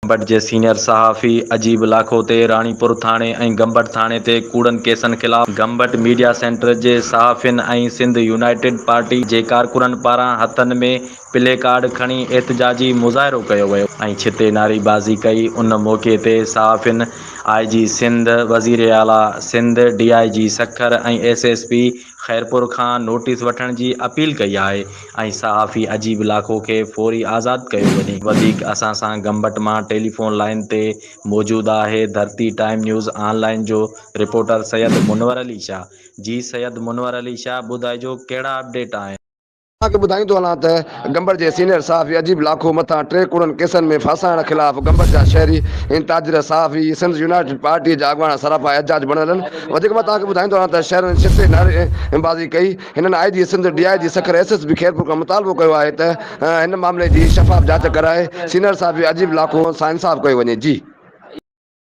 गंबट जे senior सहाफ़ी अजीब लाखो ते राणीपुर थाणे ऐं गंबट थाणे ते कूड़नि केसनि ख़िलाफ़ गंबट मीडिया सेंटर जे सहाफ़ियुनि ऐं सिंध यूनाइटेड पार्टी जे कारकुननि पारां हथनि में प्ले कार्ड खणी एहतजाजी मुज़ाहिरो कयो वियो ऐं छिते नारेबाज़ी कई। उन मौक़े ते सहाफ़ियुनि IG सिंध, वज़ीर आला सिंध, DIG सखर ऐं SSP ख़ैरपुर खां नोटिस वठण जी अपील कई आहे ऐं सहाफ़ी अजीब लाखो खे फ़ौरी आज़ादु कयो वञे। वधीक असां सां गंबट मां टेलीफ़ोन लाइन ते मौजूदु आहे धरती टाइम न्यूज़ ऑनलाइन जो रिपोर्टर सैयद मुनवर अली शाह। जी सैयद मुनवर अली शाह, ॿुधाइजो कहिड़ा अपडेट आहिनि। तव्हांखे ॿुधाईंदो हलां त गंबट जे सीनियर सहाफ़ी अजीब लाखो मथां 3 कूड़नि केसनि में फासाइण ख़िलाफ़ गंबट जा शहरी ताजिर सहाफ़ी सिंध यूनाइटेड पार्टी जा अॻवान सराफा एहतजाज बणियल आहिनि। वधीक मां तव्हांखे ॿुधाईंदो हलां त शहर में छिते नारेबाज़ी कई। हिननि IG Sindh, DIG Sukkur, SSP Khairpur खां मुतालबो कयो आहे त हिन मामले जी शफ़ाफ़ जांच कराए सीनियर सहाफ़ी अजीब लाखो सां इंसाफ़ कयो वञे। जी